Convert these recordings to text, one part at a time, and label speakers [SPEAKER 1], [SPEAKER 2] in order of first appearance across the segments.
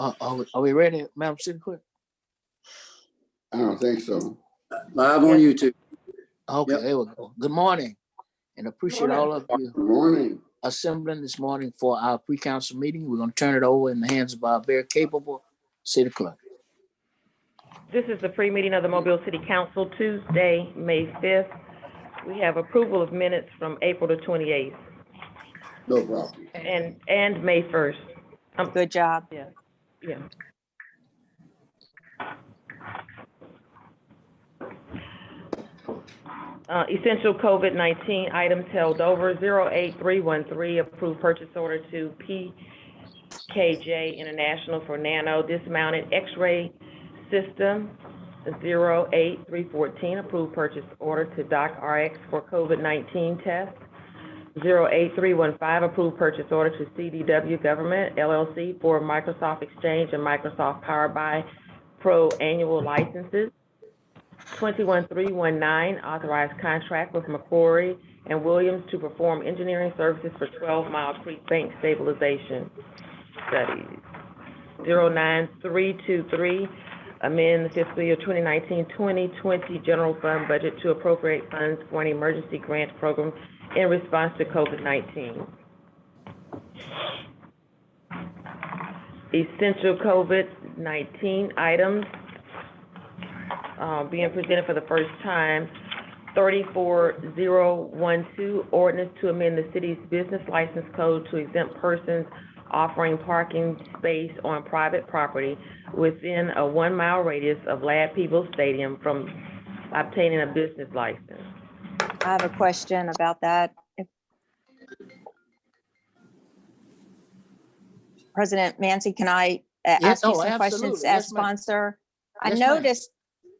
[SPEAKER 1] Are we ready, Madam City Clerk?
[SPEAKER 2] I don't think so.
[SPEAKER 3] Live on YouTube.
[SPEAKER 1] Okay,
[SPEAKER 3] Yep.
[SPEAKER 1] there we go. Good morning, and appreciate all of you
[SPEAKER 2] Good morning.
[SPEAKER 1] assembling this morning for our pre-council meeting. We're going to turn it over in the hands of our very capable city clerk.
[SPEAKER 4] This is the pre-meeting of the Mobile City Council, Tuesday, May 5th. We have approval of minutes from April the 28th
[SPEAKER 2] No problem.
[SPEAKER 4] and May 1st.
[SPEAKER 5] Good job.
[SPEAKER 4] Yeah. Essential COVID-19 items held over, 08313, approved purchase order to PKJ International for Nano Dismounted X-ray System. 08314, approved purchase order to DocRx for COVID-19 test. 08315, approved purchase order to CDW Government LLC for Microsoft Exchange and Microsoft Power BI Pro annual licenses. 21319, authorized contract with Macquarie and Williams to perform engineering services for 12 Mile Creek Bank stabilization studies. 09323, amend the fiscal year 2019-2020 general fund budget to appropriate funds for an emergency grant program in response to COVID-19. Essential COVID-19 items being presented for the first time. 34012, ordinance to amend the city's business license code to exempt persons offering parking space on private property within a 1 mile radius of Ladd-Peebles Stadium from obtaining a business license.
[SPEAKER 5] I have a question about that. President Manzi, can I ask you some questions as sponsor? I noticed,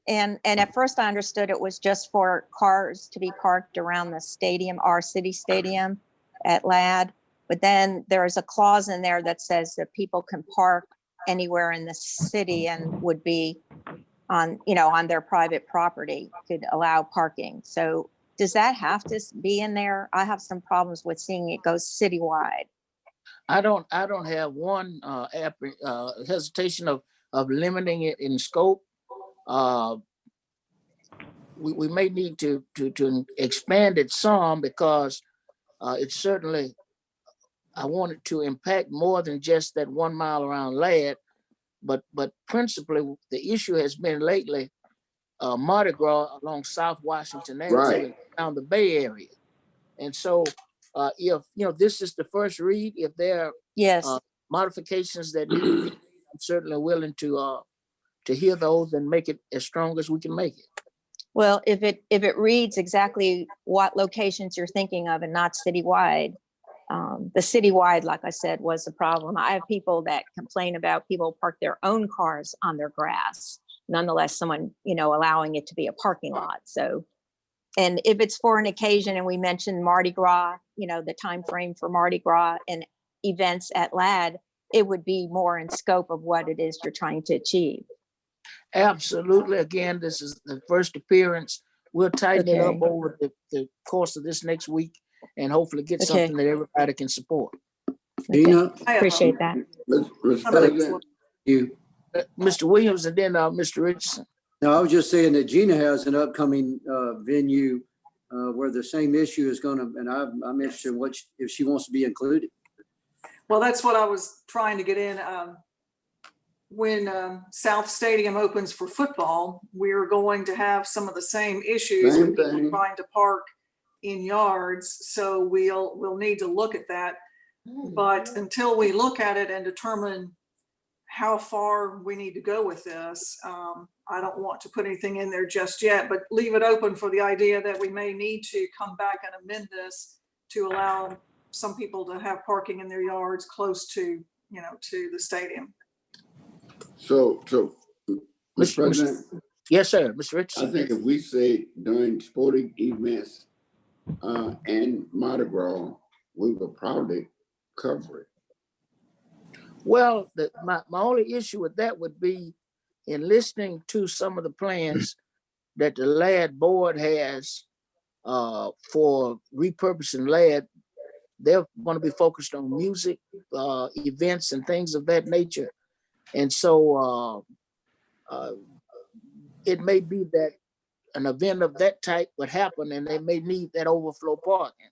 [SPEAKER 5] and at first I understood it was just for cars to be parked around the stadium, our city stadium at Ladd. But then there's a clause in there that says that people can park anywhere in the city and would be on their private property, could allow parking. So does that have to be in there? I have some problems with seeing it goes citywide.
[SPEAKER 1] I don't have one hesitation of limiting it in scope. We may need to expand it some because it's certainly, I want it to impact more than just that 1 mile around Ladd, but principally the issue has been lately Mardi Gras along South Washington Avenue,
[SPEAKER 2] Right,
[SPEAKER 1] around the Bay Area. And so if this is the first read, if there are
[SPEAKER 5] Yes.
[SPEAKER 1] modifications that need to be, I'm certainly willing to hear those and make it as strong as we can make it.
[SPEAKER 5] Well, if it reads exactly what locations you're thinking of and not citywide, the citywide, like I said, was the problem. I have people that complain about people park their own cars on their grass. Nonetheless, someone, allowing it to be a parking lot. So, and if it's for an occasion, and we mentioned Mardi Gras, the time frame for Mardi Gras and events at Ladd, it would be more in scope of what it is you're trying to achieve.
[SPEAKER 1] Absolutely. Again, this is the first appearance. We'll tighten it up over the course of this next week and hopefully get something that everybody can support.
[SPEAKER 3] Gina,
[SPEAKER 5] Appreciate that.
[SPEAKER 2] Mr. President.
[SPEAKER 3] you.
[SPEAKER 1] Mr. Williams and then Mr. Richardson.
[SPEAKER 3] No, I was just saying that Gina has an upcoming venue where the same issue is going to, and I'm interested in if she wants to be included.
[SPEAKER 6] Well, that's what I was trying to get in. When South Stadium opens for football, we're going to have some of the same issues with people trying to park in yards. So we'll need to look at that. But until we look at it and determine how far we need to go with this, I don't want to put anything in there just yet, but leave it open for the idea that we may need to come back and amend this to allow some people to have parking in their yards close to, to the stadium.
[SPEAKER 2] So, Mr. President.
[SPEAKER 1] Yes, sir. Mr. Richardson.
[SPEAKER 2] I think if we say during sporting events and Mardi Gras, we will probably cover it.
[SPEAKER 1] Well, my only issue with that would be in listening to some of the plans that the Ladd board has for repurposing Ladd. They're going to be focused on music, events and things of that nature. And so it may be that an event of that type would happen and they may need that overflow parking.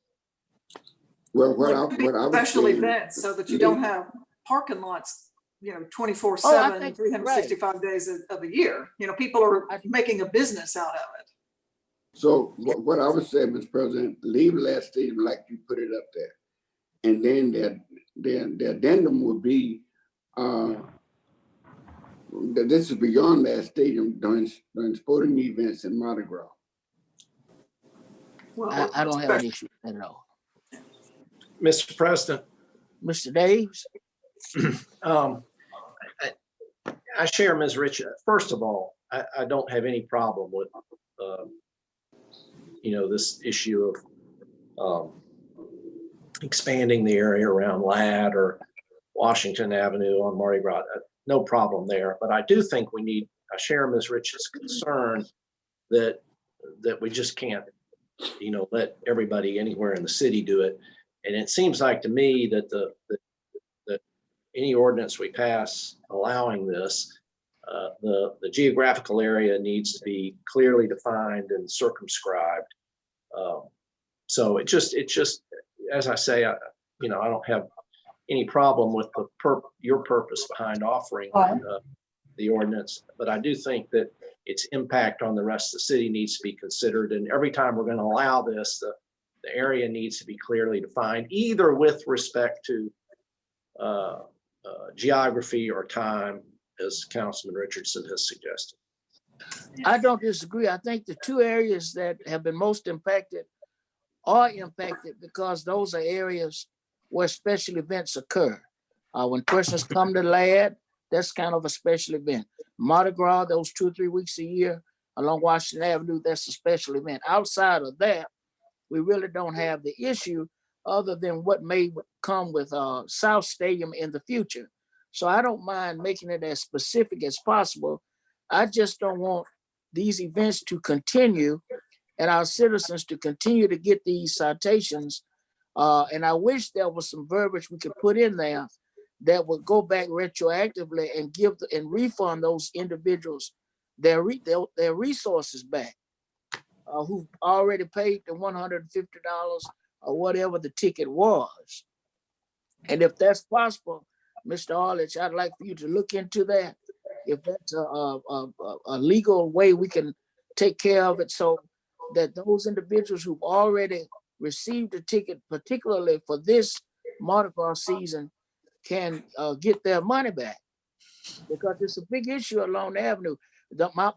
[SPEAKER 2] Well,
[SPEAKER 6] Well, it could be
[SPEAKER 2] what I was
[SPEAKER 6] special
[SPEAKER 2] saying,
[SPEAKER 6] events so that you don't have parking lots, 24/7,
[SPEAKER 1] think-
[SPEAKER 6] 365 days of the year. People are making a business out of it.
[SPEAKER 2] so what I was saying, Mr. President, leave Lad Stadium like you put it up there. And then the addendum would be, that this is beyond Lad Stadium during sporting events in Mardi Gras.
[SPEAKER 6] Well,
[SPEAKER 1] I don't have an issue with that at all.
[SPEAKER 7] Mr. President,
[SPEAKER 1] Mr. Daves?
[SPEAKER 7] I share Ms. Rich. First of all, I don't have any problem with, this issue of expanding the area around Ladd or Washington Avenue on Mardi Gras. No problem there. But I do think I share Ms. Rich's concern that we just can't, let everybody anywhere in the city do it. And it seems like to me that that any ordinance we pass allowing this, the geographical area needs to be clearly defined and circumscribed. So it just, as I say, I don't have any problem with your purpose behind offering the ordinance, but I do think that its impact on the rest of the city needs to be considered. And every time we're going to allow this, the area needs to be clearly defined, either with respect to geography or time, as Councilman Richardson has suggested.
[SPEAKER 1] I don't disagree. I think the two areas that have been most impacted are impacted because those are areas where special events occur. When persons come to Ladd, that's kind of a special event. Mardi Gras, those 2 or 3 weeks a year along Washington Avenue, that's a special event. Outside of that, we really don't have the issue other than what may come with South Stadium in the future. So I don't mind making it as specific as possible. I just don't want these events to continue and our citizens to continue to get these citations. And I wish there was some verbiage we could put in there that would go back retroactively and and refund those individuals their resources back, who already paid the $150 or whatever the ticket was. And if that's possible, Mr. Arledge, I'd like for you to look into that. If that's a legal way we can take care of it so that those individuals who've already received a ticket, particularly for this Mardi Gras season, can get their money back, because it's a big issue along the avenue.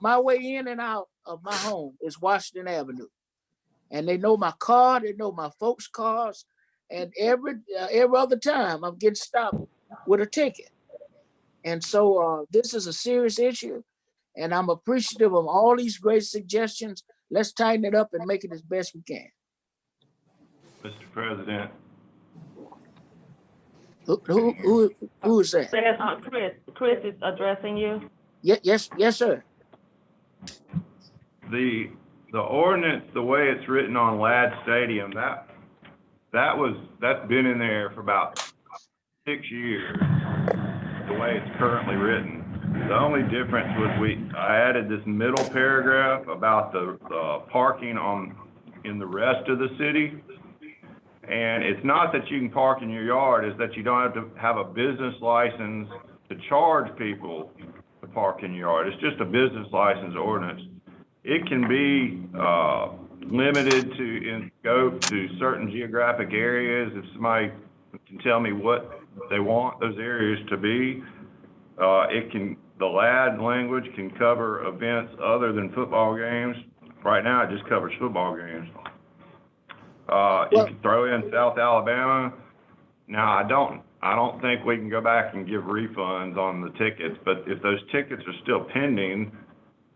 [SPEAKER 1] My way in and out of my home is Washington Avenue, and they know my car, they know my folks' cars, and every other time I'm getting stopped with a ticket. And so this is a serious issue, and I'm appreciative of all these great suggestions. Let's tighten it up and make it as best we can.
[SPEAKER 8] Mr. President.
[SPEAKER 1] Who is that?
[SPEAKER 4] Chris is addressing you.
[SPEAKER 1] Yes, sir.
[SPEAKER 8] The ordinance, the way it's written on Ladd Stadium, that's been in there for about 6 years, the way it's currently written. The only difference was I added this middle paragraph about the parking in the rest of the city. And it's not that you can park in your yard, it's that you don't have to have a business license to charge people to park in your yard. It's just a business license ordinance. It can be limited in scope to certain geographic areas. If somebody can tell me what they want those areas to be, the Ladd language can cover events other than football games. Right now, it just covers football games. You can throw in South Alabama. Now, I don't think we can go back and give refunds on the tickets, but if those tickets are still pending,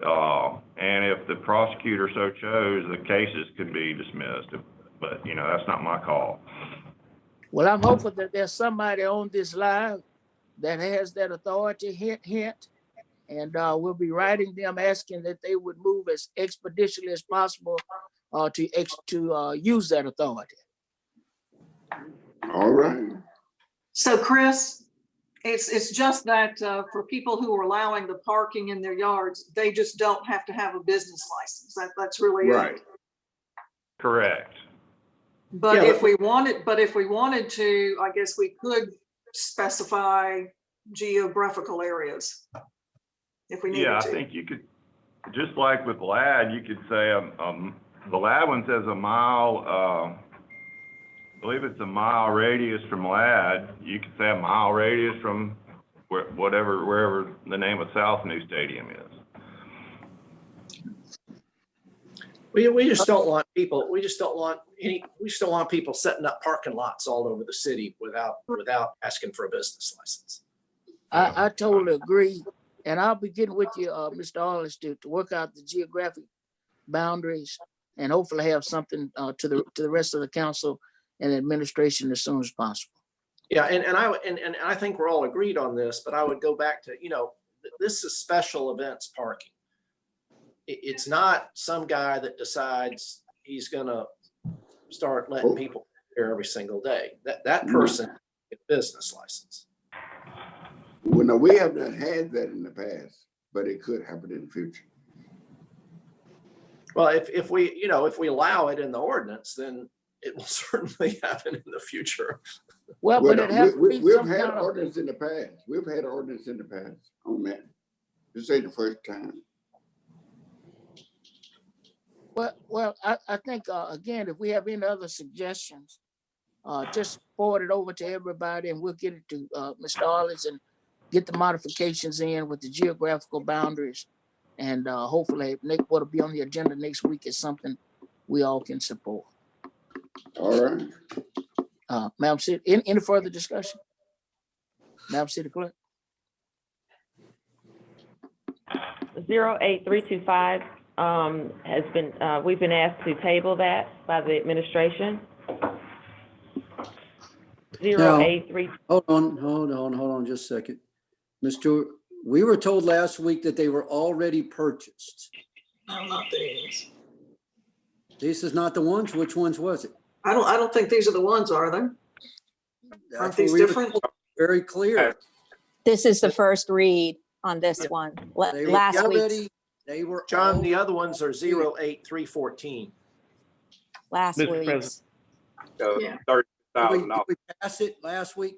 [SPEAKER 8] and if the prosecutor so chose, the cases could be dismissed. But, that's not my call.
[SPEAKER 1] Well, I'm hoping that there's somebody on this live that has that authority, hint, and we'll be writing them asking that they would move as expeditiously as possible to use that authority.
[SPEAKER 2] All right.
[SPEAKER 6] So Chris, It's just that for people who are allowing the parking in their yards, they just don't have to have a business license. That's really
[SPEAKER 2] Right.
[SPEAKER 6] it.
[SPEAKER 8] Correct.
[SPEAKER 6] But
[SPEAKER 7] Yeah,
[SPEAKER 6] if we wanted to, I guess we could specify geographical areas if we needed
[SPEAKER 8] Yeah, I
[SPEAKER 6] to.
[SPEAKER 8] think you could, just like with LAD, you could say, the LAD one says a mile, I believe it's a mile radius from LAD. You could say a mile radius from wherever the name of South New Stadium is.
[SPEAKER 7] We just don't want people, we just don't want people setting up parking lots all over the city without asking for a business license.
[SPEAKER 1] I totally agree. And I'll be getting with you, Mr. Arliss, to work out the geographic boundaries and hopefully have something to the rest of the council and administration as soon as possible.
[SPEAKER 7] Yeah, and I think we're all agreed on this, but I would go back to, this is special events parking. It's not some guy that decides he's gonna start letting people here every single day. That person gets a business license.
[SPEAKER 2] Well, no, we have not had that in the past, but it could happen in the future.
[SPEAKER 7] Well, if we allow it in the ordinance, then it will certainly happen in the future.
[SPEAKER 1] Well, but it has to be
[SPEAKER 2] We've
[SPEAKER 1] some
[SPEAKER 2] had
[SPEAKER 1] kind of,
[SPEAKER 2] ordinance in the past. We've had ordinance in the past on that. This ain't the first time.
[SPEAKER 1] well, I think, again, if we have any other suggestions, just forward it over to everybody and we'll get it to Mr. Arliss and get the modifications in with the geographical boundaries. And hopefully what'll be on the agenda next week is something we all can support.
[SPEAKER 2] All right.
[SPEAKER 1] Madam City, any further discussion? Madam City Clerk?
[SPEAKER 4] 08325 has been, we've been asked to table that by the administration. 083.
[SPEAKER 3] Hold on just a second. Mr. We were told last week that they were already purchased.
[SPEAKER 6] No, not these.
[SPEAKER 3] This is not the ones? Which ones was it?
[SPEAKER 6] I don't think these are the ones, are they? Aren't
[SPEAKER 3] That's
[SPEAKER 6] these
[SPEAKER 3] what we were
[SPEAKER 6] different?
[SPEAKER 3] told. Very clear.
[SPEAKER 5] This is the first read on this one,
[SPEAKER 3] They were
[SPEAKER 5] last week,
[SPEAKER 3] already, they were.
[SPEAKER 7] John, the other ones are 08314.
[SPEAKER 5] last
[SPEAKER 9] Mr.
[SPEAKER 5] week.
[SPEAKER 9] President.
[SPEAKER 6] Yeah.
[SPEAKER 3] Did
[SPEAKER 9] $30,000.
[SPEAKER 3] we pass it last week?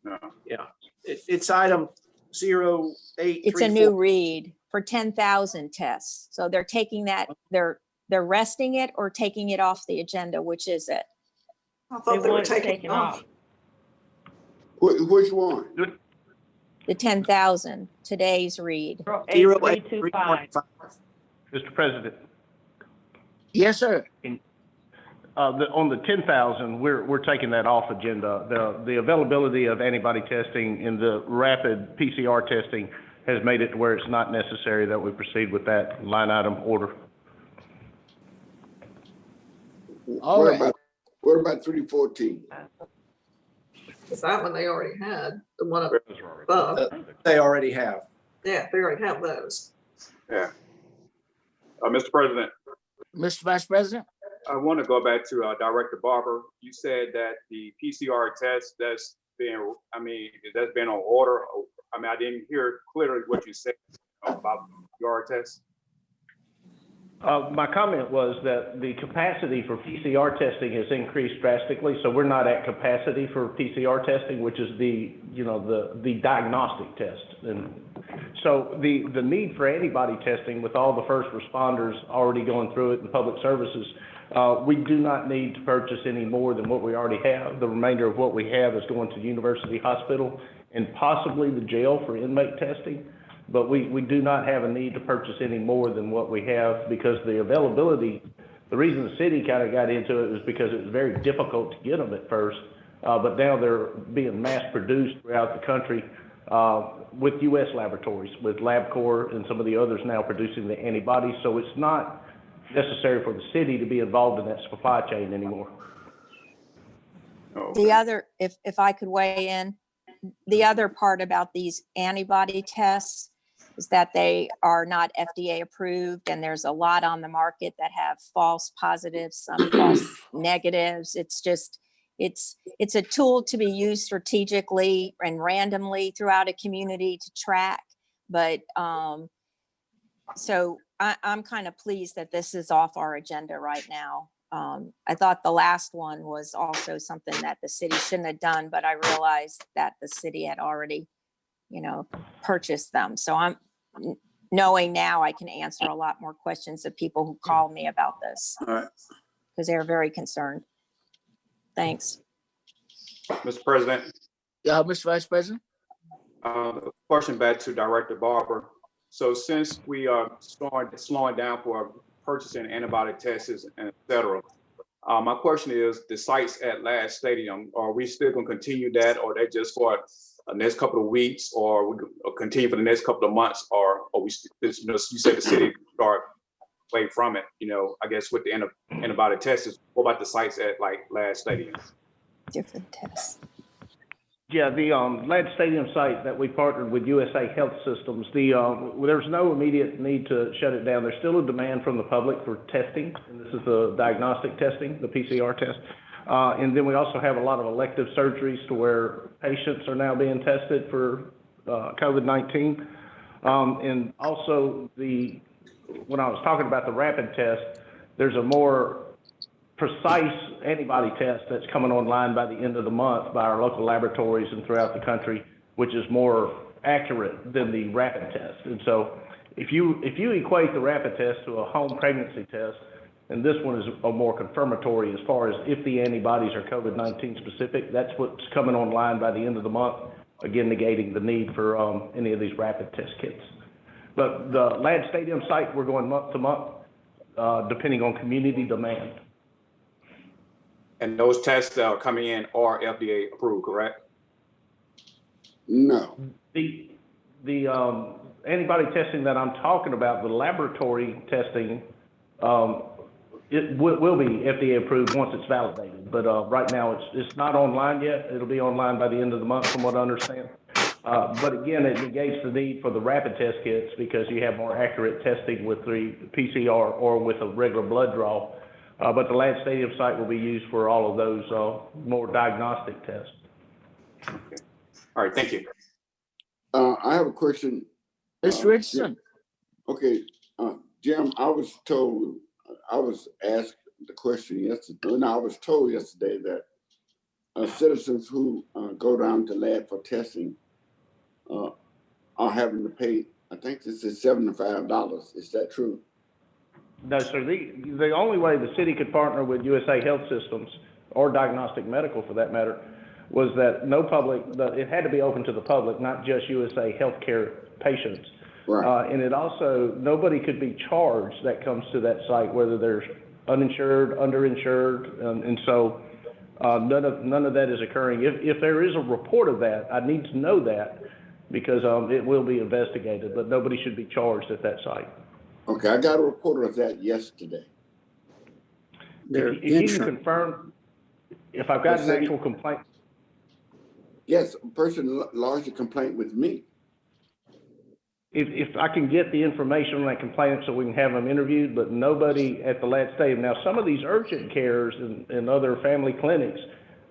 [SPEAKER 9] No.
[SPEAKER 7] Yeah, it's item 08314.
[SPEAKER 5] It's a new read for 10,000 tests. So they're taking that, they're resting it or taking it off the agenda, which is it?
[SPEAKER 6] I thought they were
[SPEAKER 4] want it
[SPEAKER 6] taking
[SPEAKER 4] taken
[SPEAKER 6] it off.
[SPEAKER 2] Which one?
[SPEAKER 5] The 10,000, today's read.
[SPEAKER 4] 08325.
[SPEAKER 9] Mr. President,
[SPEAKER 1] Yes, sir.
[SPEAKER 9] on the 10,000, we're taking that off agenda. The availability of antibody testing and the rapid PCR testing has made it to where it's not necessary that we proceed with that line item order.
[SPEAKER 1] All right.
[SPEAKER 2] What about 314?
[SPEAKER 6] Because that one they already had, the one up above.
[SPEAKER 7] They already have.
[SPEAKER 6] Yeah, they already have those.
[SPEAKER 10] Yeah. Mr. President,
[SPEAKER 1] Mr. Vice President?
[SPEAKER 10] I want to go back to Director Barber. You said that the PCR test that's been on order. I didn't hear clearly what you said about the PCR test.
[SPEAKER 9] My comment was that the capacity for PCR testing has increased drastically, so we're not at capacity for PCR testing, which is the diagnostic test. And so the need for antibody testing with all the first responders already going through it in public services, we do not need to purchase any more than what we already have. The remainder of what we have is going to University Hospital and possibly the jail for inmate testing. But we do not have a need to purchase any more than what we have because the availability, the reason the city kind of got into it was because it was very difficult to get them at first. But now they're being mass produced throughout the country with U.S. laboratories, with LabCorp and some of the others now producing the antibodies. So it's not necessary for the city to be involved in that supply chain anymore.
[SPEAKER 10] Oh,
[SPEAKER 5] The other, if I could weigh in, the other part about these antibody tests is that they are not FDA approved and there's a lot on the market that have false positives, some false negatives. It's it's a tool to be used strategically and randomly throughout a community to track. But so I'm kind of pleased that this is off our agenda right now. I thought the last one was also something that the city shouldn't have done, but I realized that the city had already, purchased them. So I'm knowing now I can answer a lot more questions of people who call me about this.
[SPEAKER 3] All right.
[SPEAKER 5] Because they're very concerned. Thanks.
[SPEAKER 10] Mr. President,
[SPEAKER 1] Mr. Vice President?
[SPEAKER 10] question back to Director Barber. So since we are slowing down for purchasing antibiotic tests and et cetera, my question is the sites at Ladd Stadium, are we still going to continue that, or they just for the next couple of weeks, or we continue for the next couple of months, or we, you said the city start away from it, I guess with the antibiotic tests. What about the sites at like Ladd Stadium?
[SPEAKER 5] Different tests.
[SPEAKER 9] Yeah, the Ladd Stadium site that we partnered with USA Health Systems, there's no immediate need to shut it down. There's still a demand from the public for testing, and this is the diagnostic testing, the PCR test. And then we also have a lot of elective surgeries to where patients are now being tested for COVID-19. And also when I was talking about the rapid test, there's a more precise antibody test that's coming online by the end of the month by our local laboratories and throughout the country, which is more accurate than the rapid test. And so if you equate the rapid test to a home pregnancy test, and this one is a more confirmatory as far as if the antibodies are COVID-19 specific, that's what's coming online by the end of the month, again, negating the need for any of these rapid test kits. But the Ladd Stadium site, we're going month to month, depending on community demand.
[SPEAKER 10] And those tests that are coming in are FDA approved, correct?
[SPEAKER 2] No.
[SPEAKER 9] The antibody testing that I'm talking about, the laboratory testing, it will be FDA approved once it's validated. But right now it's not online yet. It'll be online by the end of the month, from what I understand. But again, it negates the need for the rapid test kits because you have more accurate testing with the PCR or with a regular blood draw. But the Ladd Stadium site will be used for all of those more diagnostic tests.
[SPEAKER 10] Okay. All right, thank you.
[SPEAKER 2] I have a question.
[SPEAKER 1] Mr. Richardson.
[SPEAKER 2] Okay, Jim, I was asked the question yesterday, and I was told yesterday that citizens who go down to Ladd for testing are having to pay, I think this is $75. Is that true?
[SPEAKER 9] No, sir. The only way the city could partner with USA Health Systems, or Diagnostic Medical for that matter, was that it had to be open to the public, not just USA Healthcare patients. Right. And it also, nobody could be charged that comes to that site, whether there's uninsured, underinsured, and so none of that is occurring. If there is a report of that, I need to know that because it will be investigated, but nobody should be charged at that site.
[SPEAKER 2] Okay, I got a report of that yesterday.
[SPEAKER 9] If you can confirm, if I've got an actual complaint.
[SPEAKER 2] Yes, a person lodged a complaint with me.
[SPEAKER 9] If I can get the information on that complainant so we can have them interviewed, but nobody at the Ladd Stadium. Now, some of these urgent cares and other family clinics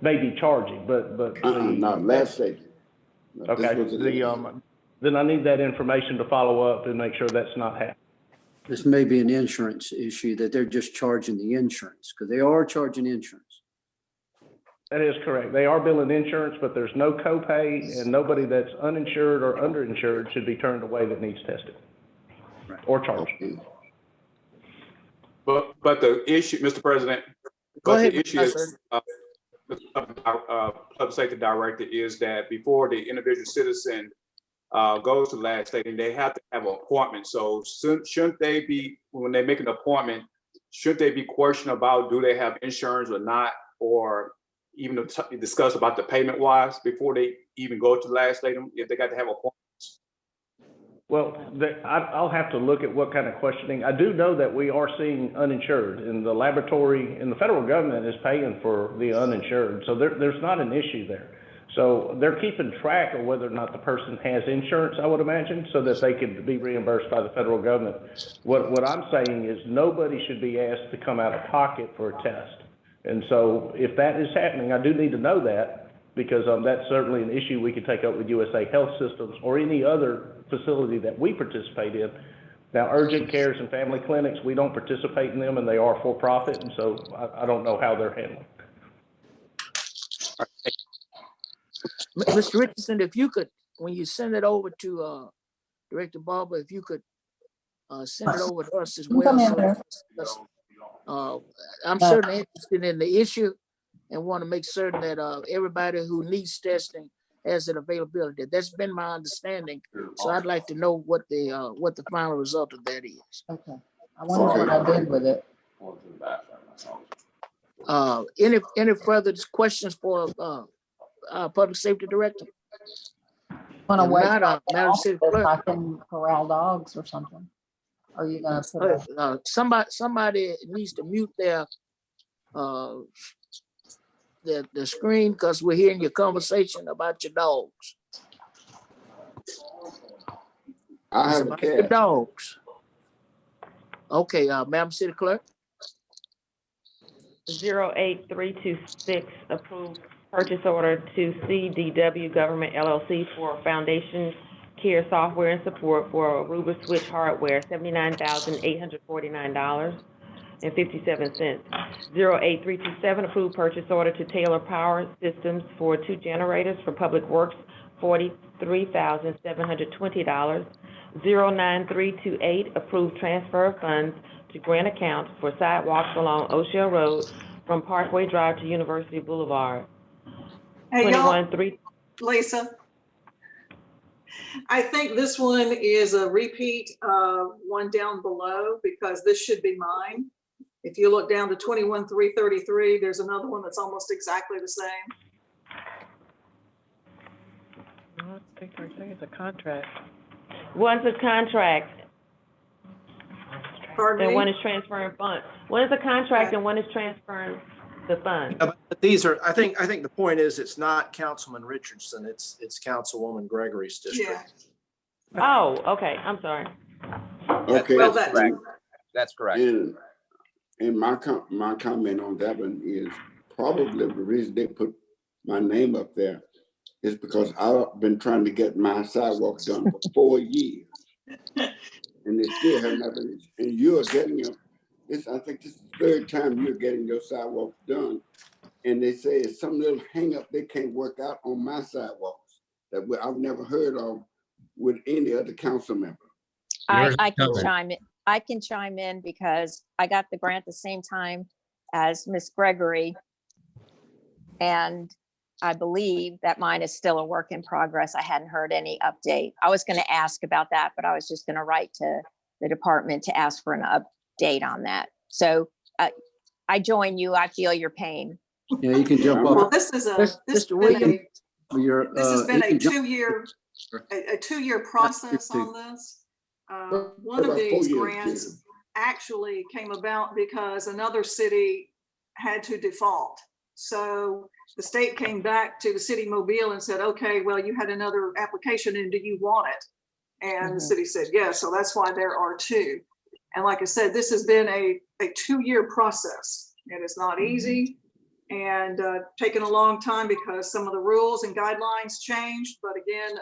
[SPEAKER 9] may be charging, but
[SPEAKER 2] not Ladd Stadium.
[SPEAKER 9] Okay, then I need that information to follow up and make sure that's not happening.
[SPEAKER 3] This may be an insurance issue that they're just charging the insurance because they are charging insurance.
[SPEAKER 9] That is correct. They are billing insurance, but there's no copay, and nobody that's uninsured or underinsured should be turned away that needs testing or charged.
[SPEAKER 10] But the issue, Mr. President,
[SPEAKER 1] the
[SPEAKER 10] issue is, Public Safety Director, is that before the individual citizen goes to Ladd Stadium, they have to have an appointment. So shouldn't they be, when they make an appointment, should they be questioned about do they have insurance or not, or even discuss about the payment wise before they even go to Ladd Stadium if they got to have appointments?
[SPEAKER 9] Well, I'll have to look at what kind of questioning. I do know that we are seeing uninsured, and the laboratory and the federal government is paying for the uninsured. So there's not an issue there. So they're keeping track of whether or not the person has insurance, I would imagine, so that they can be reimbursed by the federal government. What I'm saying is nobody should be asked to come out of pocket for a test. And so if that is happening, I do need to know that, because that's certainly an issue we could take up with USA Health Systems or any other facility that we participate in. Now, urgent cares and family clinics, we don't participate in them, and they are for profit, and so I don't know how they're handling.
[SPEAKER 1] Mr. Richardson, if you could, when you send it over to Director Barber, if you could send it over to us as well. So, I'm certainly interested in the issue and want to make certain that everybody who needs testing has an availability. That's been my understanding. So I'd like to know what the final result of that is.
[SPEAKER 11] Okay. I wonder what I did with it.
[SPEAKER 1] Any further questions for our Public Safety Director?
[SPEAKER 11] Want to wait
[SPEAKER 1] Madam City Clerk,
[SPEAKER 11] I can corral dogs or something? Are you gonna put
[SPEAKER 1] somebody needs to mute their the screen, because we're hearing your conversation about your dogs.
[SPEAKER 2] I have a
[SPEAKER 1] About your
[SPEAKER 2] cat.
[SPEAKER 1] dogs. Okay, Madam City Clerk.
[SPEAKER 4] 08326, approved purchase order to CDW Government LLC for Foundation Care Software and Support for Aruba Switch Hardware, $79,849.57. 08327, approved purchase order to Taylor Power Systems for 2 generators for Public Works, $43,720. 09328, approved transfer of funds to grant account for sidewalks along O'Shea Road from Parkway Drive to University Boulevard.
[SPEAKER 6] Hey, y'all,
[SPEAKER 4] 21-3.
[SPEAKER 6] Lisa. I think this one is a repeat of one down below, because this should be mine. If you look down to 21-333, there's another one that's almost exactly the same.
[SPEAKER 12] I think it's a contract.
[SPEAKER 4] One's a contract,
[SPEAKER 6] Pardon
[SPEAKER 4] and
[SPEAKER 6] me?
[SPEAKER 4] one is transferring funds. One is a contract and one is transferring the funds.
[SPEAKER 7] But these are, I think the point is, it's not Councilman Richardson, it's Councilwoman Gregory's district.
[SPEAKER 6] Yeah.
[SPEAKER 4] Oh, okay, I'm sorry.
[SPEAKER 2] Okay.
[SPEAKER 6] Well,
[SPEAKER 13] That's correct. That's correct.
[SPEAKER 2] And my comment on that one is probably the reason they put my name up there is because I've been trying to get my sidewalks done for 4 years. And they still have not been, and you're getting them. I think this is the 3rd time you're getting your sidewalks done. And they say it's some little hang up they can't work out on my sidewalks that I've never heard of with any other council member.
[SPEAKER 5] I can chime in. I can chime in because I got the grant the same time as Miss Gregory. And I believe that mine is still a work in progress. I hadn't heard any update. I was going to ask about that, but I was just going to write to the department to ask for an update on that. So I join you. I feel your pain.
[SPEAKER 3] Yeah, you can jump
[SPEAKER 6] Well,
[SPEAKER 3] off.
[SPEAKER 6] this is a,
[SPEAKER 1] Mr.
[SPEAKER 6] this
[SPEAKER 1] Williams.
[SPEAKER 6] has been
[SPEAKER 3] you
[SPEAKER 6] a
[SPEAKER 3] can jump-
[SPEAKER 6] 2-year process on this. One of these grants actually came about because another city had to default. So the state came back to the city of Mobile and said, okay, well, you had another application and do you want it? And the city said, yes. So that's why there are 2. And like I said, this has been a 2-year process. It is not easy and taken a long time because some of the rules and guidelines changed. But again,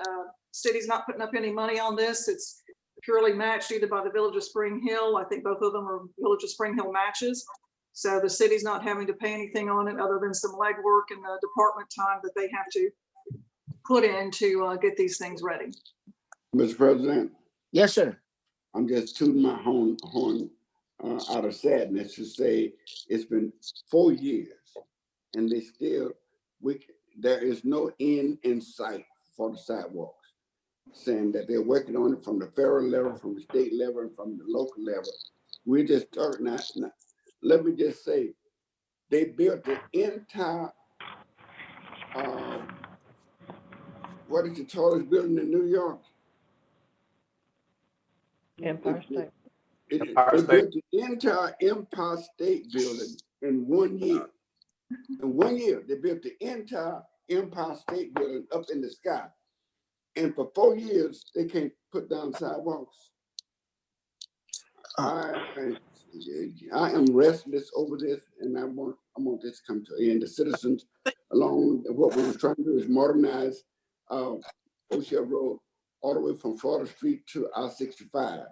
[SPEAKER 6] city's not putting up any money on this. It's purely matched either by the Village of Spring Hill. I think both of them are Village of Spring Hill matches. So the city's not having to pay anything on it other than some legwork and the department time that they have to put in to get these things ready.
[SPEAKER 2] Mr. President.
[SPEAKER 1] Yes, sir.
[SPEAKER 2] I'm just tooting my horn out of sadness to say it's been 4 years and they still, there is no end in sight for the sidewalks. Saying that they're working on it from the federal level, from the state level, and from the local level. We're just starting out. Let me just say, they built the entire, what is the tallest building in New York?
[SPEAKER 12] Empire State.
[SPEAKER 2] They built the entire Empire State Building in 1 year. In 1 year, they built the entire Empire State Building up in the sky. And for 4 years, they can't put down sidewalks. I am restless over this, and I want this to come to an end. The citizens, along what we were trying to do is modernize O'Shea Road all the way from Florida Street to I-65.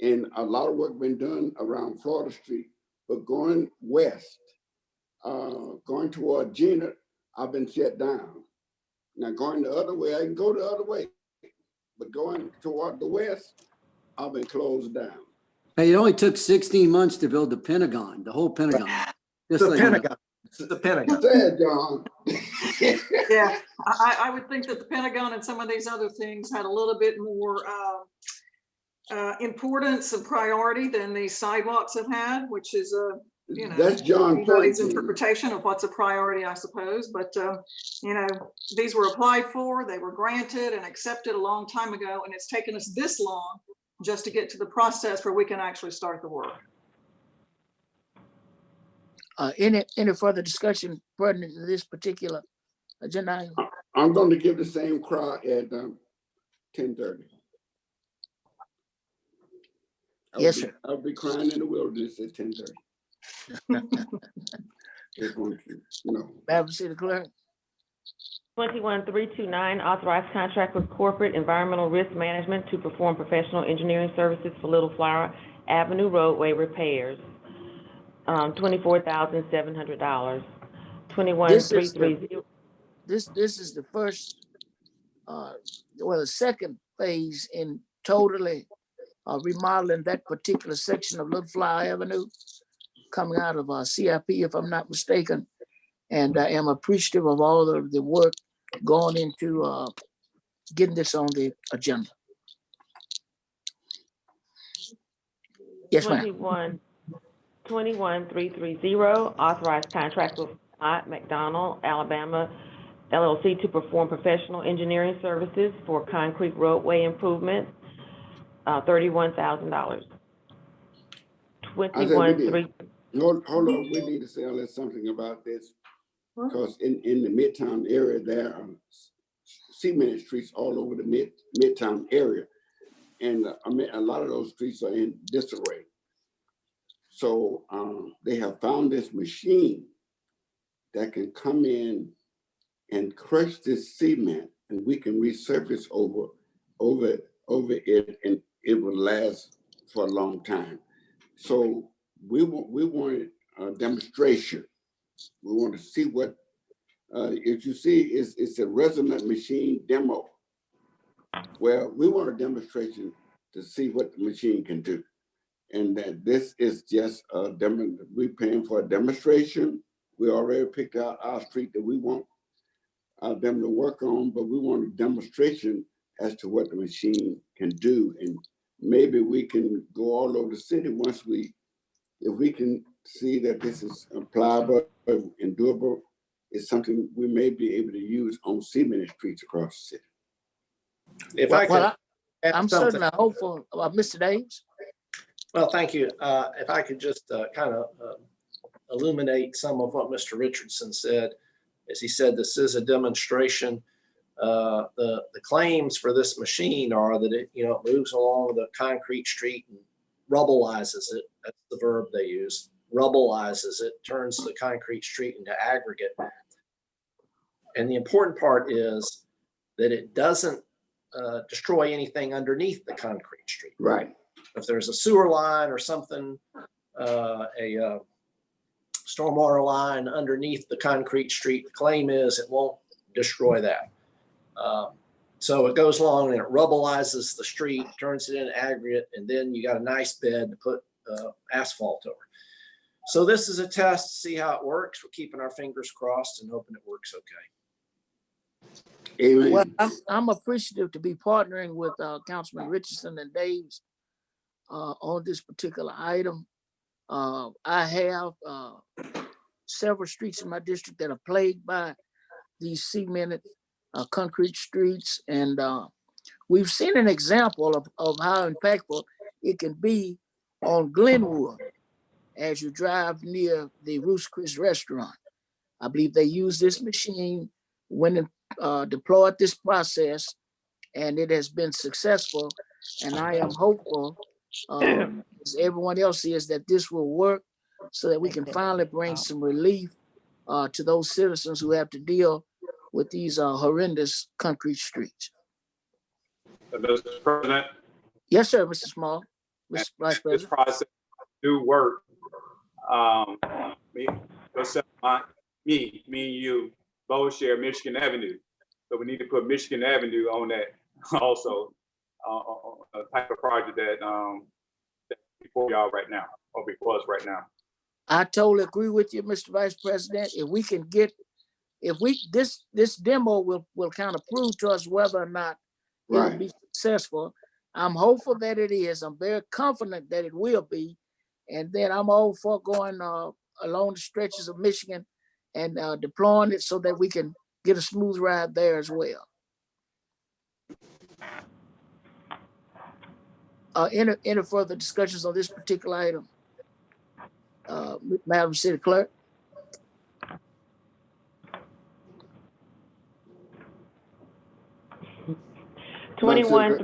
[SPEAKER 2] And a lot of work been done around Florida Street, but going west, going toward Gina, I've been shut down. Now going the other way, I can go the other way, but going toward the west, I've been closed down.
[SPEAKER 3] Hey, it only took 16 months to build the Pentagon, the whole Pentagon. Just
[SPEAKER 7] The
[SPEAKER 3] so you know.
[SPEAKER 7] Pentagon. The Pentagon.
[SPEAKER 2] Sad, John.
[SPEAKER 6] Yeah, I would think that the Pentagon and some of these other things had a little bit more importance and priority than these sidewalks have had, which is you know,
[SPEAKER 2] that's John
[SPEAKER 6] anybody's interpretation of what's a priority, I suppose. But you know, these were applied for, they were granted and accepted a long time ago, and it's taken us this long just to get to the process where we can actually start the work.
[SPEAKER 1] Any further discussion pertinent to this particular agenda item?
[SPEAKER 2] I'm going to give the same cry at 10:30.
[SPEAKER 1] Yes, sir.
[SPEAKER 2] I'll be crying in the wilderness at 10:30.
[SPEAKER 1] Madam City Clerk.
[SPEAKER 4] 21329, authorized contract with Corporate Environmental Risk Management to perform professional engineering services for Little Flower Avenue roadway repairs. $24,700. 21330.
[SPEAKER 1] This is the first, the second phase in totally remodeling that particular section of Little Flower Avenue, coming out of CIP, if I'm not mistaken. And I am appreciative of all of the work going into getting this on the agenda. Yes, ma'am.
[SPEAKER 4] 21330, authorized contract with McDonald, Alabama, LLC to perform professional engineering services for concrete roadway improvements, $31,000. 21330.
[SPEAKER 2] Hold on, we need to say a little something about this, because in the Midtown area, there are cemented streets all over the Midtown area. And I mean, a lot of those streets are in disarray. So they have found this machine that can come in and crush this cement, and we can resurface over it, and it will last for a long time. So we wanted a demonstration. We want to see what, if you see, it's a resonant machine demo. Well, we want a demonstration to see what the machine can do. And that this is just a demo, we're paying for a demonstration. We already picked out our street that we want them to work on, but we want a demonstration as to what the machine can do. And maybe we can go all over the city once if we can see that this is pliable and doable, it's something we may be able to use on cemented streets across the city.
[SPEAKER 7] If
[SPEAKER 1] I'm certainly hopeful about Mr. Davis.
[SPEAKER 7] Well, thank you. If I could just kind of illuminate some of what Mr. Richardson said. As he said, this is a demonstration. The claims for this machine are that it moves along the concrete street and rubbleizes it. That's the verb they use. Rubbleizes it, turns the concrete street into aggregate. And the important part is that it doesn't destroy anything underneath the concrete street.
[SPEAKER 2] Right.
[SPEAKER 7] If there's a sewer line or something, a stormwater line underneath the concrete street, the claim is it won't destroy that. So it goes along and it rubbleizes the street, turns it into aggregate, and then you got a nice bed to put asphalt over. So this is a test to see how it works. We're keeping our fingers crossed and hoping it works okay.
[SPEAKER 2] Amen.
[SPEAKER 1] Well, I'm appreciative to be partnering with Councilman Richardson and Daves on this particular item. I have several streets in my district that are plagued by these cemented concrete streets, and we've seen an example of how impactful it can be on Glenwood as you drive near the Ruth's Chris restaurant. I believe they use this machine when deployed this process, and it has been successful. And I am hopeful as everyone else is, that this will work so that we can finally bring some relief to those citizens who have to deal with these horrendous concrete streets.
[SPEAKER 10] Mr. President.
[SPEAKER 1] Yes, sir, Mr. Small. Mr. Vice President.
[SPEAKER 10] This process do work. Me, yourself, me and you both share Michigan Avenue. So we need to put Michigan Avenue on that also, a type of project that, that's before y'all right now, or before us right now.
[SPEAKER 1] I totally agree with you, Mr. Vice President. If we can get, this demo will kind of prove to us whether or not it will be successful. I'm hopeful that it is. I'm very confident that it will be. And then I'm all for going along the stretches of Michigan and deploying it so that we can get a smooth ride there as well. Any further discussions on this particular item? Madam City Clerk?
[SPEAKER 4] Twenty-one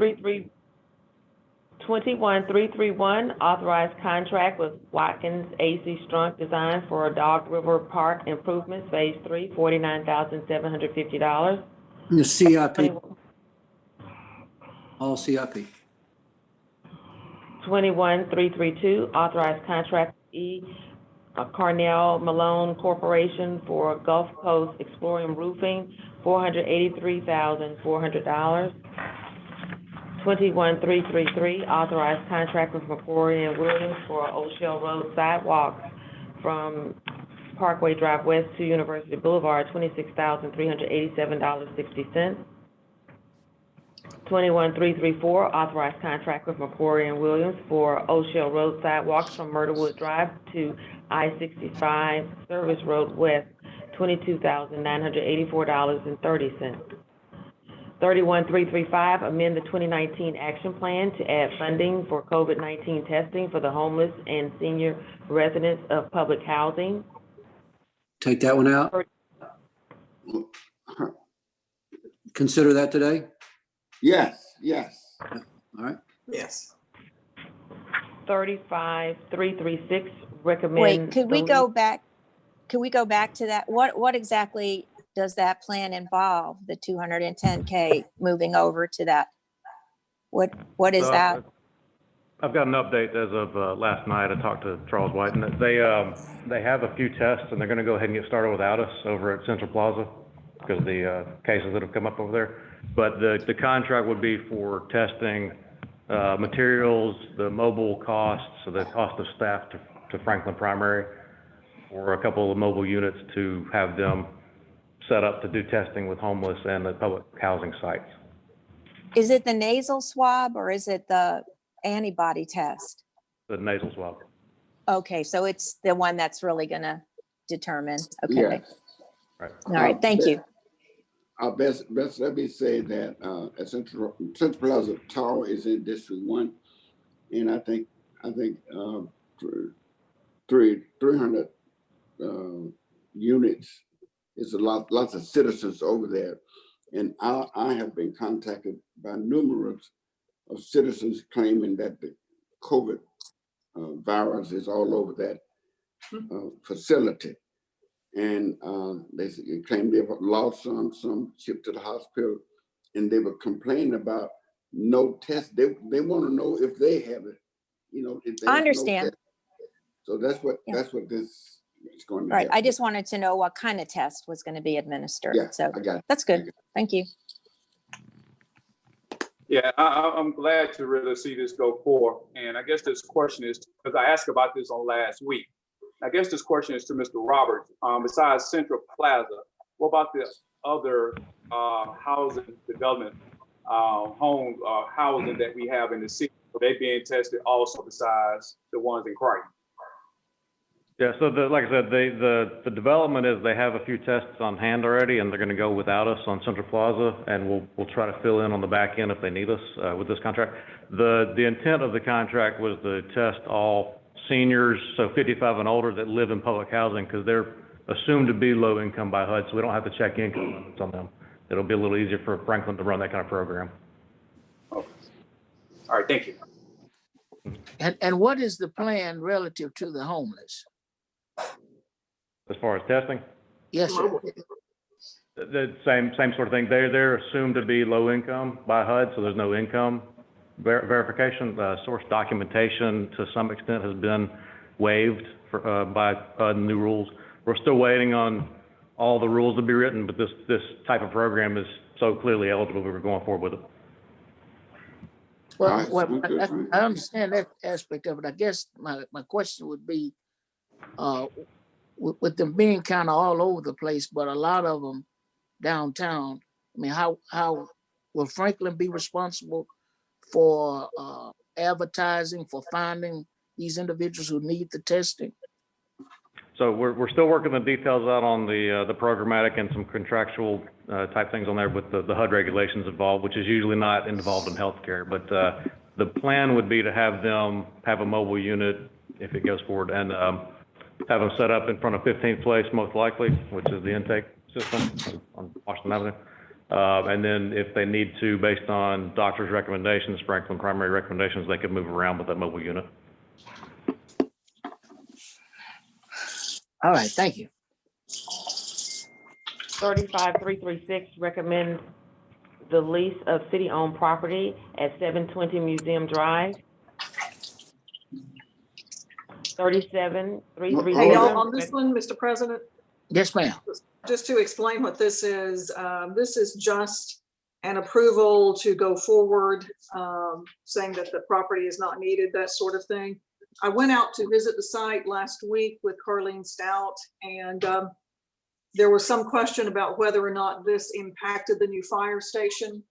[SPEAKER 4] 331, authorized contract with Watkins AC Strunk Design for a Dog River Park improvements, Phase 3, $49,750.
[SPEAKER 3] The CIP. All CIP.
[SPEAKER 4] 21-332, authorized contract with Carnell Malone Corporation for Gulf Coast Exploring Roofing, $483,400. 21-333, authorized contract with McCrory and Williams for O'Shell Road sidewalks from Parkway Drive West to University Boulevard, $26,387.60. 21-334, authorized contract with McCrory and Williams for O'Shell Road sidewalks from Myrtlewood Drive to I-65 Service Road West, $22,984.30. 31-335, amend the 2019 action plan to add funding for COVID-19 testing for the homeless and senior residents of public housing.
[SPEAKER 3] Take that one out. Consider that today?
[SPEAKER 2] Yes, yes.
[SPEAKER 3] All right.
[SPEAKER 6] Yes.
[SPEAKER 4] 35-336, recommend.
[SPEAKER 5] Wait, could we go back to that? What exactly does that plan involve, the 210K moving over to that? What is that?
[SPEAKER 14] I've got an update as of last night. I talked to Charles White, and they have a few tests, and they're going to go ahead and get started without us over at Central Plaza because of the cases that have come up over there. But the contract would be for testing materials, the mobile costs, so the cost of staff to Franklin Primary, or a couple of mobile units to have them set up to do testing with homeless and the public housing sites.
[SPEAKER 5] Is it the nasal swab or is it the antibody test?
[SPEAKER 14] The nasal swab.
[SPEAKER 5] Okay, so it's the one that's really going to determine. Okay.
[SPEAKER 2] Yes.
[SPEAKER 14] Right.
[SPEAKER 5] All right, thank you.
[SPEAKER 2] Best let me say that at Central Plaza Tower is in District 1, and I think 300 units. It's lots of citizens over there, and I have been contacted by numerous of citizens claiming that the COVID virus is all over that facility, and they claim they've lost some shipped to the hospital, and they were complaining about no test. They want to know if they have it, if they
[SPEAKER 5] I understand.
[SPEAKER 2] No, so that's what this. It's going to
[SPEAKER 5] right.
[SPEAKER 2] happen.
[SPEAKER 5] I just wanted to know what kind of test was going to be administered.
[SPEAKER 2] Yeah,
[SPEAKER 5] so
[SPEAKER 2] I got it.
[SPEAKER 5] That's good. Thank you.
[SPEAKER 10] Yeah, I'm glad to really see this go forward. And I guess this question is, because I asked about this on last week. I guess this question is to Mr. Roberts. Besides Central Plaza, what about the other housing development, housing that we have in the city? Are they being tested also besides the ones in Crichton?
[SPEAKER 14] Yeah, so like I said, the development is they have a few tests on hand already, and they're going to go without us on Central Plaza, and we'll try to fill in on the back end if they need us with this contract. The intent of the contract was to test all seniors, so 55 and older, that live in public housing, because they're assumed to be low income by HUD, so we don't have to check income limits on them. It'll be a little easier for Franklin to run that kind of program.
[SPEAKER 10] Okay. All right, thank you.
[SPEAKER 1] And what is the plan relative to the homeless?
[SPEAKER 14] As far as testing,
[SPEAKER 1] Yes, sir.
[SPEAKER 14] the same sort of thing. They're assumed to be low income by HUD, so there's no income verification. Source documentation to some extent has been waived by HUD new rules. We're still waiting on all the rules to be written, but this type of program is so clearly eligible, we were going forward with it.
[SPEAKER 1] Well, I understand that aspect of it. I guess my question would be, with them being kind of all over the place, but a lot of them downtown, I mean, how will Franklin be responsible for advertising, for finding these individuals who need the testing?
[SPEAKER 14] So we're still working the details out on the programmatic and some contractual type things on there with the HUD regulations involved, which is usually not involved in healthcare. But the plan would be to have them have a mobile unit if it goes forward, and have them set up in front of 15th Place most likely, which is the intake system on Washington Avenue. And then if they need to, based on doctor's recommendations, Franklin primary recommendations, they could move around with that mobile unit.
[SPEAKER 1] All right, thank you.
[SPEAKER 4] 35336 recommends the lease of city-owned property at 720 Museum Drive. 37337.
[SPEAKER 6] Hey, y'all, on this one, Mr. President,
[SPEAKER 1] Yes, ma'am.
[SPEAKER 6] just to explain what this is just an approval to go forward, saying that the property is not needed, that sort of thing. I went out to visit the site last week with Carlene Stout, and there was some question about whether or not this impacted the new fire station.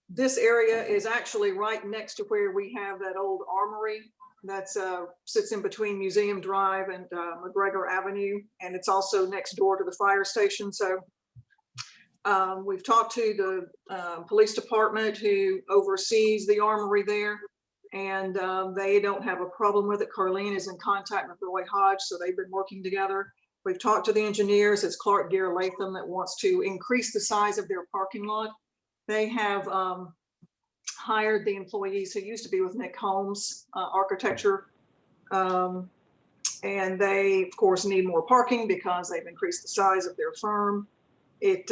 [SPEAKER 6] This area is actually right next to where we have that old armory that's sits in between Museum Drive and McGregor Avenue, and it's also next door to the fire station. So we've talked to the police department who oversees the armory there, and they don't have a problem with it. Carlene is in contact with Roy Hodge, so they've been working together. We've talked to the engineers. It's Clark Gear Latham that wants to increase the size of their parking lot. They have hired the employees who used to be with Nick Holmes Architecture. And they, of course, need more parking because they've increased the size of their firm. It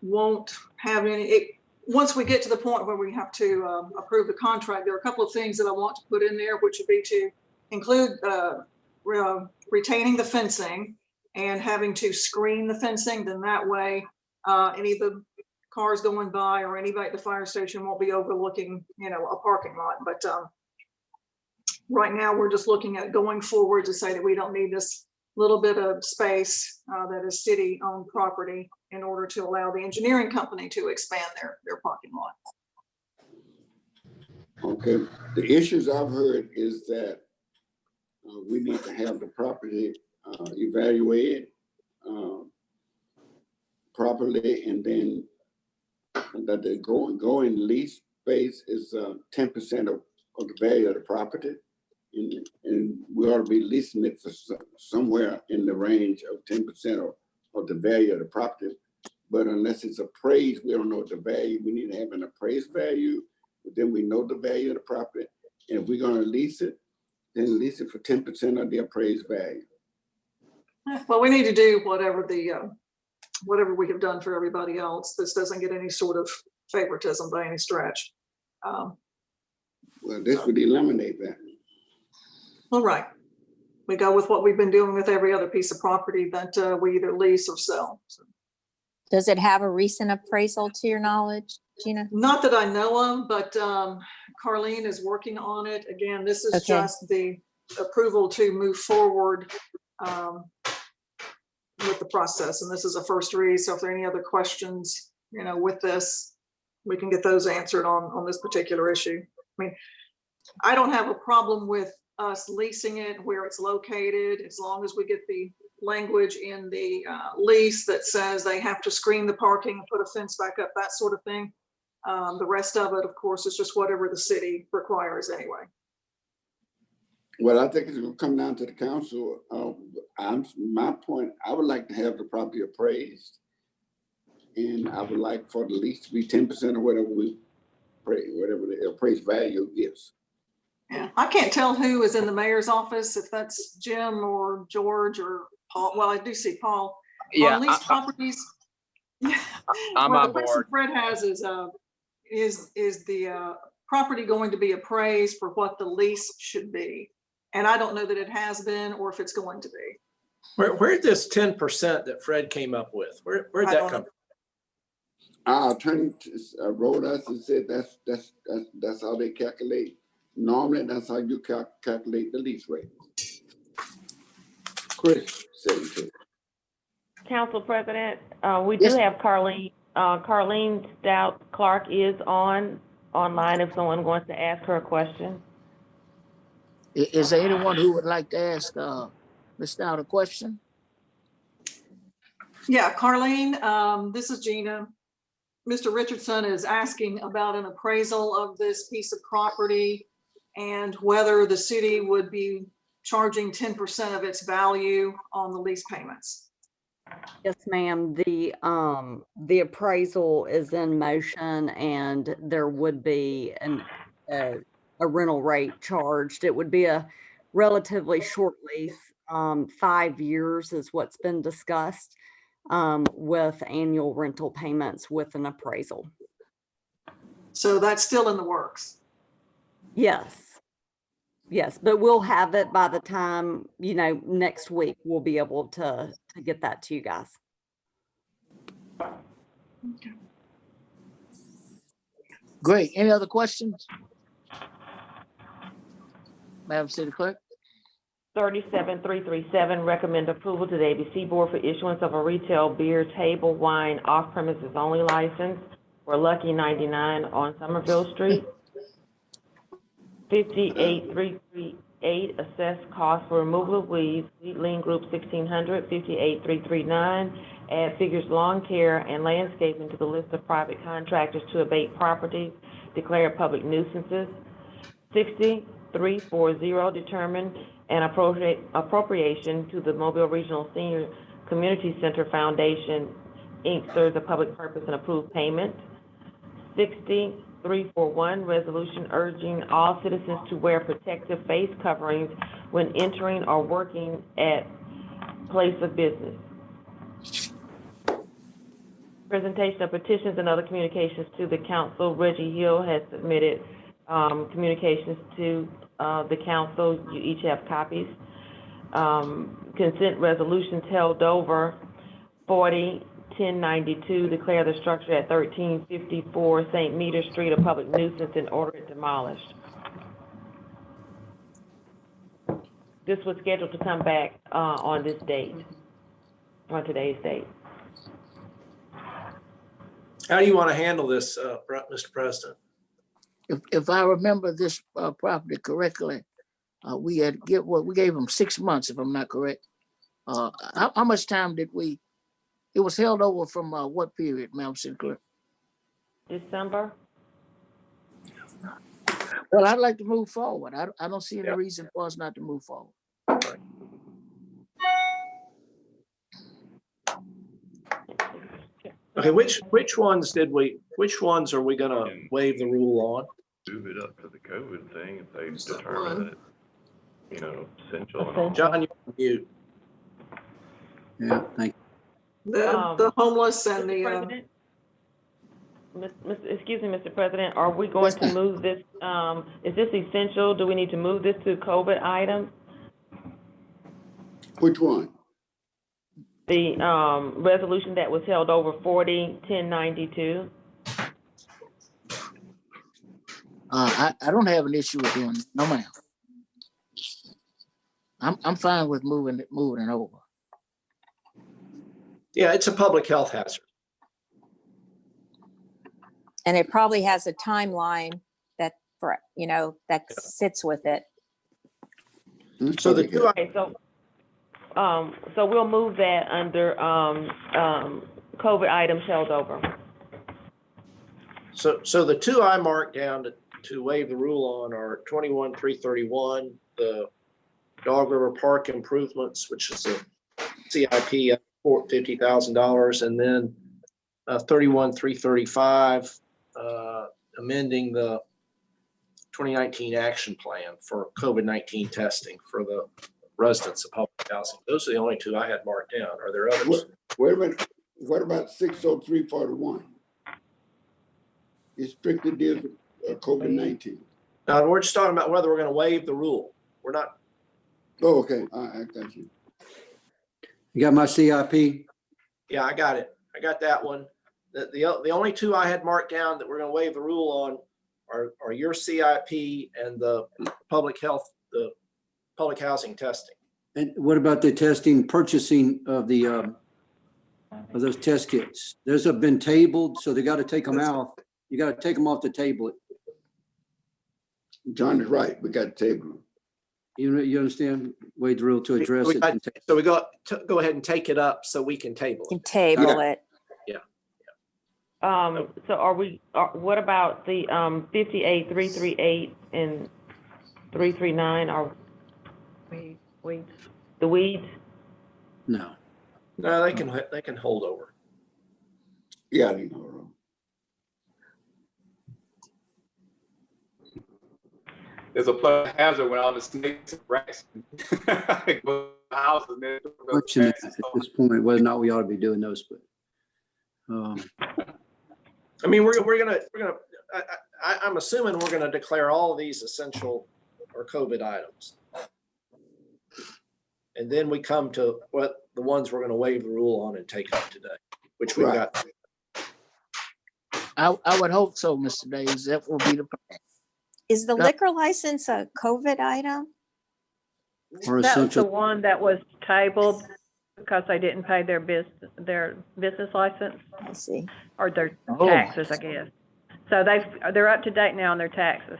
[SPEAKER 6] won't have any, once we get to the point where we have to approve the contract, there are a couple of things that I want to put in there, which would be to include retaining the fencing and having to screen the fencing. Then that way, any of the cars going by or anybody at the fire station won't be overlooking, a parking lot. But right now, we're just looking at going forward to say that we don't need this little bit of space that is city-owned property in order to allow the engineering company to expand their parking lot.
[SPEAKER 2] Okay, the issues I've heard is that we need to have the property evaluated properly, and then that the going lease space is 10% of the value of the property. And we ought to be leasing it for somewhere in the range of 10% of the value of the property. But unless it's appraised, we don't know what the value. We need to have an appraised value, but then we know the value of the property. And if we're going to lease it, then lease it for 10% of the appraised value.
[SPEAKER 6] Well, we need to do whatever whatever we have done for everybody else. This doesn't get any sort of favoritism by any stretch.
[SPEAKER 2] Well, this would eliminate that.
[SPEAKER 6] All right. We go with what we've been doing with every other piece of property that we either lease or sell. So.
[SPEAKER 5] Does it have a recent appraisal to your knowledge, Gina?
[SPEAKER 6] Not that I know of, but Carlene is working on it. Again, this is just the approval to move forward with the process. And this is a first read. So if there are any other questions, with this, we can get those answered on this particular issue. I mean, I don't have a problem with us leasing it where it's located, as long as we get the language in the lease that says they have to screen the parking and put a fence back up, that sort of thing. The rest of it, of course, is just whatever the city requires anyway.
[SPEAKER 2] Well, I think it's going to come down to the council. My point, I would like to have the property appraised, and I would like for the lease to be 10% of whatever the appraised value gives.
[SPEAKER 6] Yeah, I can't tell who is in the mayor's office, if that's Jim or George or Paul. Well, I do see Paul.
[SPEAKER 13] Yeah,
[SPEAKER 6] On leased properties. Yeah.
[SPEAKER 13] I'm
[SPEAKER 6] Well,
[SPEAKER 13] on
[SPEAKER 6] the question
[SPEAKER 13] board.
[SPEAKER 6] Fred has is the property going to be appraised for what the lease should be? And I don't know that it has been or if it's going to be.
[SPEAKER 7] Where'd this 10% that Fred came up with? Where'd that come from?
[SPEAKER 2] Our attorney wrote us and said that's how they calculate. Normally, that's how you calculate the lease rate. Chris said it too.
[SPEAKER 4] Council President, we do have Carlene. Carlene Stout Clark is online if someone wants to ask her a question.
[SPEAKER 1] Is there anyone who would like to ask Ms. Stout a question?
[SPEAKER 6] Yeah, Carlene, this is Gina. Mr. Richardson is asking about an appraisal of this piece of property and whether the city would be charging 10% of its value on the lease payments.
[SPEAKER 15] Yes, ma'am. The appraisal is in motion and there would be a rental rate charged. It would be a relatively short lease. 5 years is what's been discussed, with annual rental payments with an appraisal.
[SPEAKER 6] So that's still in the works.
[SPEAKER 15] Yes. Yes, but we'll have it by the time, next week, we'll be able to get that to you guys.
[SPEAKER 6] Okay.
[SPEAKER 1] Great. Any other questions? Madam City Clerk?
[SPEAKER 4] 37337, recommend approval to the ABC Board for issuance of a retail beer table wine off-premises only license for Lucky 99 on Somerville Street. 58338, assessed cost for removal of weeds, Wheatland Group 1600, 58339, add figures lawn care and landscaping to the list of private contractors to abate properties declared public nuisances. 60340, determine an appropriation to the Mobile Regional Senior Community Center Foundation, Inc. serves a public purpose and approved payment. 60341, resolution urging all citizens to wear protective face coverings when entering or working at place of business. Presentation of petitions and other communications to the council. Reggie Hill has submitted communications to the council. You each have copies. Consent resolutions held over. 401092, declare the structure at 1354 St. Meter Street a public nuisance and order it demolished. This was scheduled to come back on this date, on today's date.
[SPEAKER 7] How do you want to handle this, Mr. President?
[SPEAKER 1] If I remember this property correctly, we gave them 6 months, if I'm not correct. How much time did we? It was held over from what period, Madam City Clerk?
[SPEAKER 4] December.
[SPEAKER 1] Well, I'd like to move forward. I don't see any reason for us not to move forward.
[SPEAKER 7] Okay, which ones are we gonna waive the rule on?
[SPEAKER 8] Move it up to the COVID thing if they determine that, essential.
[SPEAKER 7] John, you're on mute.
[SPEAKER 3] Yeah, thank you.
[SPEAKER 6] The homeless and the.
[SPEAKER 4] Excuse me, Mr. President, are we going to move this, is this essential? Do we need to move this to COVID items?
[SPEAKER 2] Which one?
[SPEAKER 4] The resolution that was held over 401092.
[SPEAKER 1] I don't have an issue with doing it. No, ma'am. I'm fine with moving it over.
[SPEAKER 7] Yeah, it's a public health hazard.
[SPEAKER 5] And it probably has a timeline that sits with it.
[SPEAKER 7] So the two.
[SPEAKER 4] Okay, so we'll move that under COVID items held over.
[SPEAKER 7] So the two I marked down to waive the rule on are 21331, the Dog River Park improvements, which is a CIP of $50,000, and then 31335, amending the 2019 action plan for COVID-19 testing for the residents of public housing. Those are the only two I had marked down. Are there others?
[SPEAKER 2] Wait a minute. What about 60341? It strictly deals with COVID-19.
[SPEAKER 7] No, we're just talking about whether we're going to waive the rule. We're not.
[SPEAKER 2] Oh, okay. I got you.
[SPEAKER 3] You got my CIP?
[SPEAKER 7] Yeah, I got it. I got that one. The only two I had marked down that we're going to waive the rule on are your CIP and the public health, the public housing testing.
[SPEAKER 3] And what about the testing, purchasing of the, of those test kits? Those have been tabled, so they got to take them out. You got to take them off the table.
[SPEAKER 2] John is right. We got to table them.
[SPEAKER 3] You understand, Wade, the rule to address it?
[SPEAKER 7] So we go ahead and take it up so we can table
[SPEAKER 5] Can
[SPEAKER 7] it.
[SPEAKER 5] table it.
[SPEAKER 7] Yeah.
[SPEAKER 4] So what about the 58,338 and 339 are
[SPEAKER 12] Weeds.
[SPEAKER 4] the weeds?
[SPEAKER 3] No.
[SPEAKER 7] No, they can hold over.
[SPEAKER 2] Yeah, I know.
[SPEAKER 10] There's a flood hazard when all the snakes and rats go houses. And then
[SPEAKER 3] Fortunate at this point, whether or not we ought to be doing those, but.
[SPEAKER 7] I mean, I'm assuming we're gonna declare all of these essential or COVID items. And then we come to what the ones we're gonna waive the rule on and take up today, which we've got.
[SPEAKER 1] I would hope so, Mr. Davis. That will be the plan.
[SPEAKER 5] Is the liquor license a COVID item?
[SPEAKER 3] Or
[SPEAKER 12] That was the
[SPEAKER 3] essential.
[SPEAKER 12] one that was tabled because they didn't pay their business license
[SPEAKER 5] I see.
[SPEAKER 12] or their
[SPEAKER 1] Oh.
[SPEAKER 12] taxes, I guess. So they're up to date now on their taxes.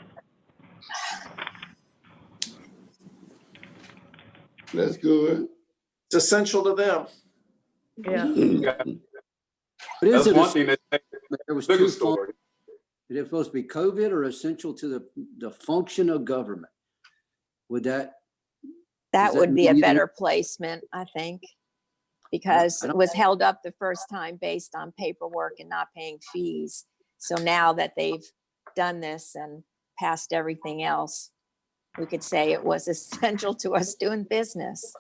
[SPEAKER 2] That's good.
[SPEAKER 7] It's essential to them.
[SPEAKER 12] Yeah.
[SPEAKER 3] But is
[SPEAKER 10] That's
[SPEAKER 3] it,
[SPEAKER 10] one thing that
[SPEAKER 3] there was
[SPEAKER 10] liquor
[SPEAKER 3] two,
[SPEAKER 10] store.
[SPEAKER 3] is it supposed to be COVID or essential to the function of government? Would that?
[SPEAKER 5] That
[SPEAKER 3] Does that
[SPEAKER 5] would be a
[SPEAKER 3] mean-
[SPEAKER 5] better placement, I think, because
[SPEAKER 3] I
[SPEAKER 5] it
[SPEAKER 3] don't-
[SPEAKER 5] was held up the first time based on paperwork and not paying fees. So now that they've done this and passed everything else, we could say it was essential to us doing business.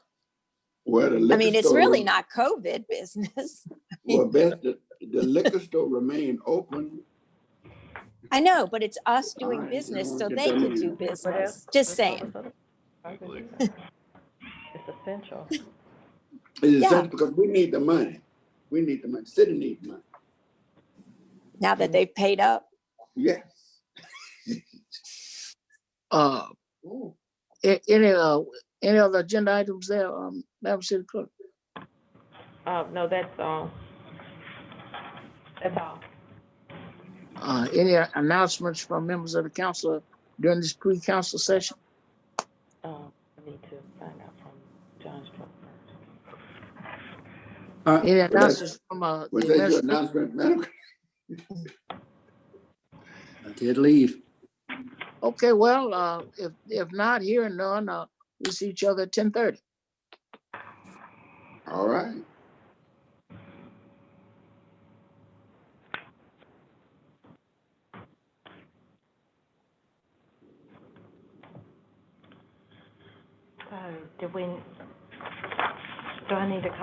[SPEAKER 2] Well, the
[SPEAKER 5] I
[SPEAKER 2] liquor
[SPEAKER 5] mean, it's
[SPEAKER 2] store-
[SPEAKER 5] really not COVID business.
[SPEAKER 2] Well, Beth, the liquor store remain open.
[SPEAKER 5] I know, but it's us doing
[SPEAKER 2] Alright,
[SPEAKER 5] business
[SPEAKER 2] so
[SPEAKER 5] so
[SPEAKER 2] get
[SPEAKER 5] they
[SPEAKER 2] that
[SPEAKER 5] could
[SPEAKER 2] in.
[SPEAKER 5] do business. Just saying.
[SPEAKER 12] It's essential.
[SPEAKER 2] It's
[SPEAKER 5] Yeah.
[SPEAKER 2] essential because we need the money. We need the money. City needs money.
[SPEAKER 5] Now that they've paid up.
[SPEAKER 2] Yes.
[SPEAKER 1] Any other agenda items there, Madam City Clerk?
[SPEAKER 4] No, that's all. That's all.
[SPEAKER 1] Any announcements from members of the council during this pre-council session?
[SPEAKER 4] I need to find out from John's truck first.
[SPEAKER 1] Any announcements from
[SPEAKER 2] Was
[SPEAKER 1] the
[SPEAKER 2] that your
[SPEAKER 1] administration?
[SPEAKER 2] announcement, Madam?
[SPEAKER 3] I did leave.
[SPEAKER 1] Okay, well, if not, hearing none, we'll see each other at 10:30.
[SPEAKER 2] All right.
[SPEAKER 4] So, do I need to call